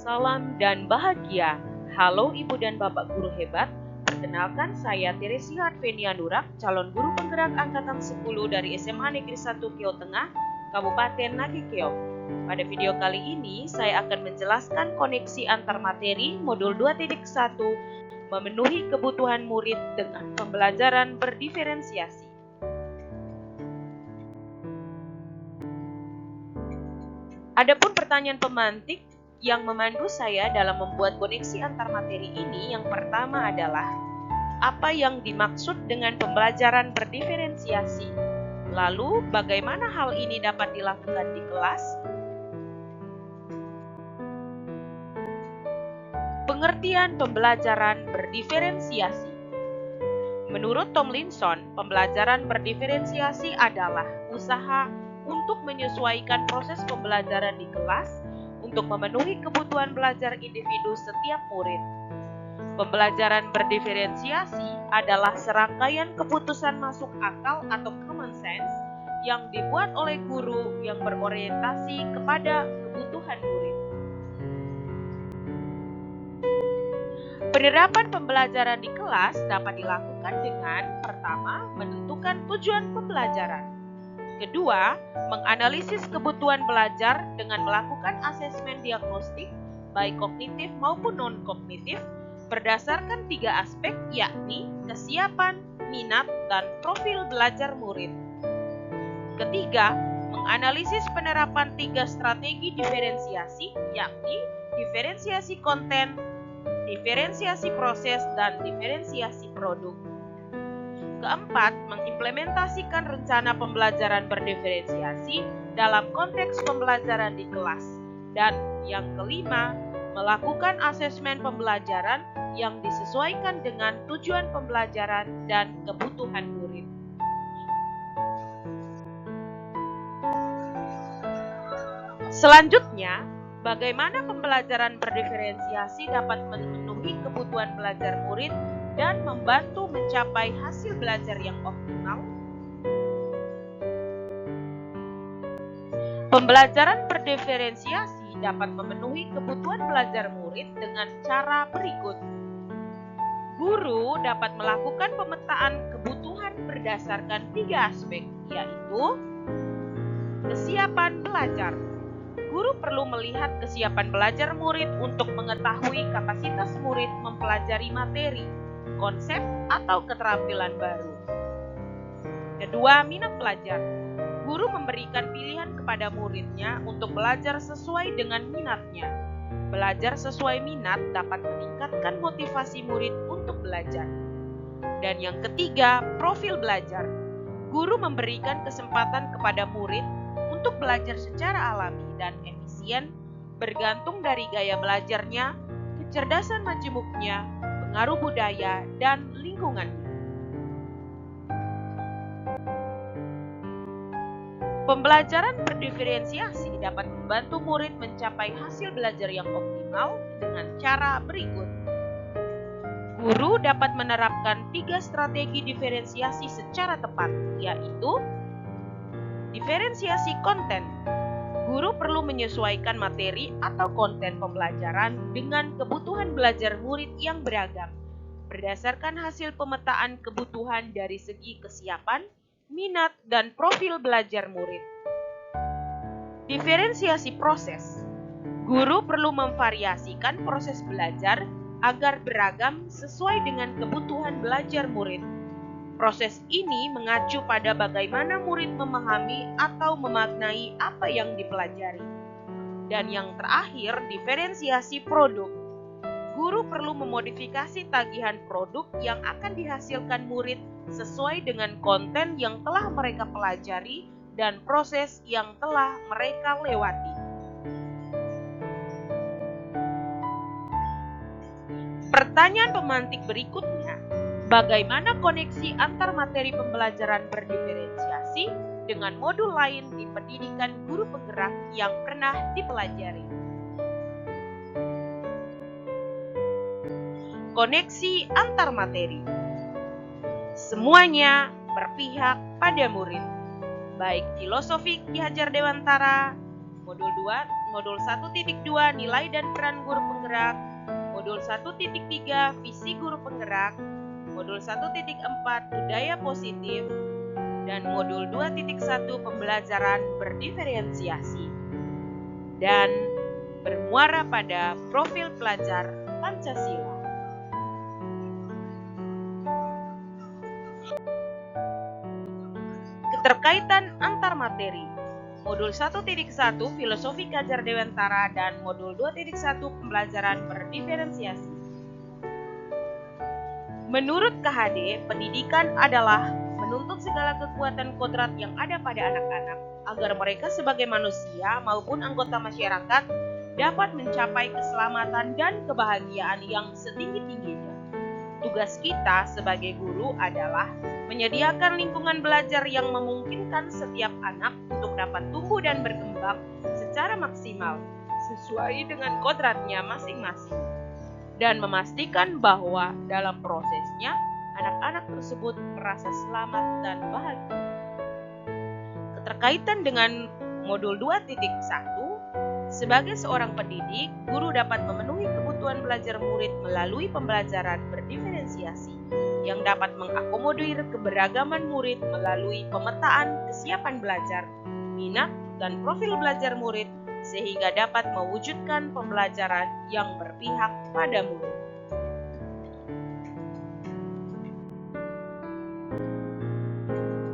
salam dan bahagia. Halo Ibu dan Bapak Guru hebat. Perkenalkan saya Teresia Arvenia Nurak, calon guru penggerak angkatan 10 dari SMA Negeri 1 Keo Tengah, Kabupaten Nagekeo. Pada video kali ini saya akan menjelaskan koneksi antar materi modul 2.1 memenuhi kebutuhan murid dengan pembelajaran berdiferensiasi. Adapun pertanyaan pemantik yang memandu saya dalam membuat koneksi antar materi ini, yang pertama adalah apa yang dimaksud dengan pembelajaran berdiferensiasi? Lalu, bagaimana hal ini dapat dilakukan di kelas? Pengertian pembelajaran berdiferensiasi. Menurut Tomlinson, pembelajaran berdiferensiasi adalah usaha untuk menyesuaikan proses pembelajaran di kelas untuk memenuhi kebutuhan belajar individu setiap murid. Pembelajaran berdiferensiasi adalah serangkaian keputusan masuk akal atau common sense yang dibuat oleh guru yang berorientasi kepada kebutuhan murid. Penerapan pembelajaran di kelas dapat dilakukan dengan pertama, menentukan tujuan pembelajaran. Kedua, menganalisis kebutuhan belajar dengan melakukan asesmen diagnostik, baik kognitif maupun non-kognitif, berdasarkan 3 aspek, yakni kesiapan, minat, dan profil belajar murid. Ketiga, menganalisis penerapan 3 strategi diferensiasi, yakni diferensiasi konten, diferensiasi proses, dan diferensiasi produk. Keempat, mengimplementasikan rencana pembelajaran berdiferensiasi dalam konteks pembelajaran di kelas. Dan yang kelima, melakukan asesmen pembelajaran yang disesuaikan dengan tujuan pembelajaran dan kebutuhan murid. Selanjutnya, bagaimana pembelajaran berdiferensiasi dapat memenuhi kebutuhan belajar murid dan membantu mencapai hasil belajar yang optimal? Pembelajaran berdiferensiasi dapat memenuhi kebutuhan belajar murid dengan cara berikut. Guru dapat melakukan pemetaan kebutuhan berdasarkan 3 aspek, yaitu kesiapan belajar. Guru perlu melihat kesiapan belajar murid untuk mengetahui kapasitas murid mempelajari materi, konsep, atau keterampilan baru. Kedua, minat belajar. Guru memberikan pilihan kepada muridnya untuk belajar sesuai dengan minatnya. Belajar sesuai minat dapat meningkatkan motivasi murid untuk belajar. Dan yang ketiga, profil belajar. Guru memberikan kesempatan kepada murid untuk belajar secara alami dan efisien, bergantung dari gaya belajarnya, kecerdasan majemuknya, pengaruh budaya, dan lingkungan. Pembelajaran berdiferensiasi dapat membantu murid mencapai hasil belajar yang optimal dengan cara berikut. Guru dapat menerapkan 3 strategi diferensiasi secara tepat, yaitu diferensiasi konten. Guru perlu menyesuaikan materi atau konten pembelajaran dengan kebutuhan belajar murid yang beragam, berdasarkan hasil pemetaan kebutuhan dari segi kesiapan, minat, dan profil belajar murid. Diferensiasi proses. Guru perlu memvariasikan proses belajar agar beragam sesuai dengan kebutuhan belajar murid. Proses ini mengacu pada bagaimana murid memahami atau memaknai apa yang dipelajari. Dan yang terakhir, diferensiasi produk. Guru perlu memodifikasi tagihan produk yang akan dihasilkan murid sesuai dengan konten yang telah mereka pelajari dan proses yang telah mereka lewati. Pertanyaan pemantik berikutnya. Bagaimana koneksi antar materi pembelajaran berdiferensiasi dengan modul lain di pendidikan guru penggerak yang pernah dipelajari? Koneksi antar materi. Semuanya berpihak pada murid, baik filosofi Ki Hajar Dewantara, Modul 1.2 nilai dan peran guru penggerak, Modul 1.3 visi guru penggerak, Modul 1.4 budaya positif, dan Modul 2.1 pembelajaran berdiferensiasi, dan bermuara pada profil pelajar Pancasila. Keterkaitan antar materi. Modul 1.1 Filosofi Kajar Dewantara dan Modul 2.1 Pembelajaran Berdiferensiasi. Menurut KHD, pendidikan adalah menuntut segala kekuatan kodrat yang ada pada anak-anak agar mereka sebagai manusia maupun anggota masyarakat dapat mencapai keselamatan dan kebahagiaan yang setinggi-tingginya. Tugas kita sebagai guru adalah menyediakan lingkungan belajar yang memungkinkan setiap anak untuk dapat tumbuh dan berkembang secara maksimal sesuai dengan kodratnya masing-masing, dan memastikan bahwa dalam prosesnya anak-anak tersebut merasa selamat dan bahagia. Keterkaitan dengan Modul 2.1, sebagai seorang pendidik, guru dapat memenuhi kebutuhan belajar murid melalui pembelajaran berdiferensiasi yang dapat mengakomodir keberagaman murid melalui pemetaan kesiapan belajar, minat, dan profil belajar murid sehingga dapat mewujudkan pembelajaran yang berpihak pada murid.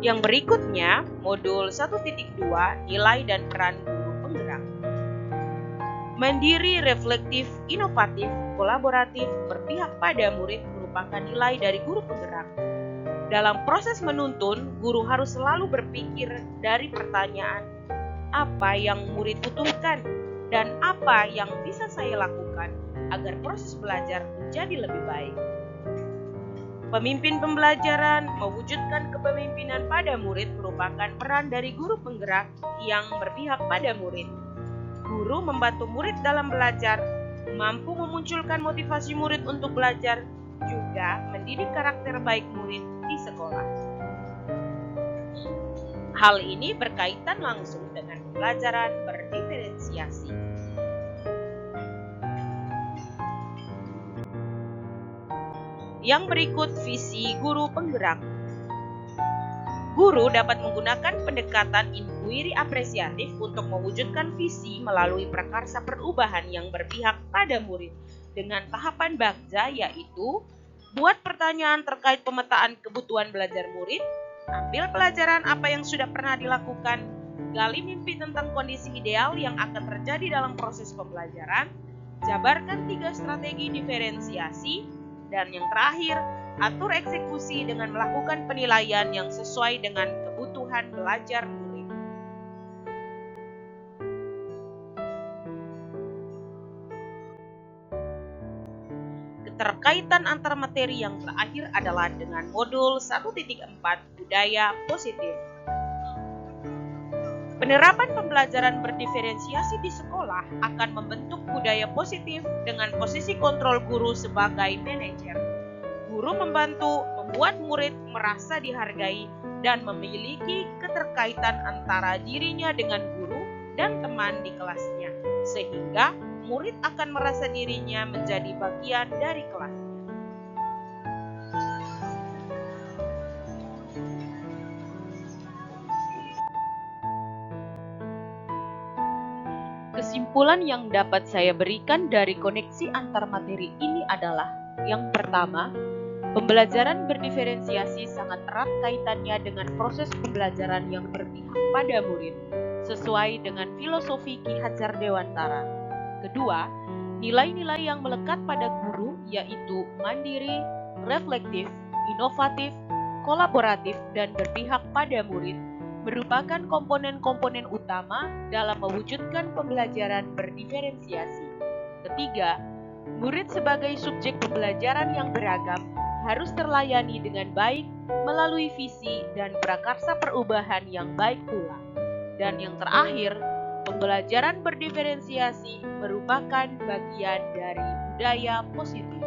Yang berikutnya, Modul 1.2 nilai dan peran guru penggerak. Mandiri, reflektif, inovatif, kolaboratif, berpihak pada murid merupakan nilai dari guru penggerak. Dalam proses menuntun, guru harus selalu berpikir dari pertanyaan, apa yang murid butuhkan dan apa yang bisa saya lakukan agar proses belajar menjadi lebih baik. Pemimpin pembelajaran mewujudkan kepemimpinan pada murid merupakan peran dari guru penggerak yang berpihak pada murid. Guru membantu murid dalam belajar, mampu memunculkan motivasi murid untuk belajar, juga mendidik karakter baik murid di sekolah. Hal ini berkaitan langsung dengan pembelajaran berdiferensiasi. Yang berikut visi guru penggerak. Guru dapat menggunakan pendekatan inquiry apresiatif untuk mewujudkan visi melalui prakarsa perubahan yang berpihak pada murid dengan tahapan bagja, yaitu buat pertanyaan terkait pemetaan kebutuhan belajar murid, ambil pelajaran apa yang sudah pernah dilakukan, gali mimpi tentang kondisi ideal yang akan terjadi dalam proses pembelajaran, jabarkan 3 strategi diferensiasi, dan yang terakhir, atur eksekusi dengan melakukan penilaian yang sesuai dengan kebutuhan belajar murid. Keterkaitan antar materi yang terakhir adalah dengan Modul 1.4 Budaya Positif. Penerapan pembelajaran berdiferensiasi di sekolah akan membentuk budaya positif dengan posisi kontrol guru sebagai manajer. Guru membantu membuat murid merasa dihargai dan memiliki keterkaitan antara dirinya dengan guru dan teman di kelasnya, sehingga murid akan merasa dirinya menjadi bagian dari kelasnya. Kesimpulan yang dapat saya berikan dari koneksi antar materi ini adalah, yang pertama, pembelajaran berdiferensiasi sangat erat kaitannya dengan proses pembelajaran yang berpihak pada murid, sesuai dengan filosofi Ki Hajar Dewantara. Kedua, nilai-nilai yang melekat pada guru yaitu mandiri, reflektif, inovatif, kolaboratif, dan berpihak pada murid merupakan komponen-komponen utama dalam mewujudkan pembelajaran berdiferensiasi. Ketiga, murid sebagai subjek pembelajaran yang beragam harus terlayani dengan baik melalui visi dan prakarsa perubahan yang baik pula. Dan yang terakhir, pembelajaran berdiferensiasi merupakan bagian dari budaya positif.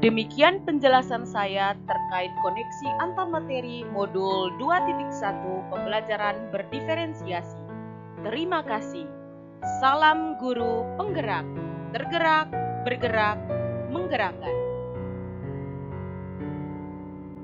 Demikian penjelasan saya terkait koneksi antar materi modul 2.1 pembelajaran berdiferensiasi. Terima kasih. Salam guru penggerak, tergerak, bergerak, menggerakkan.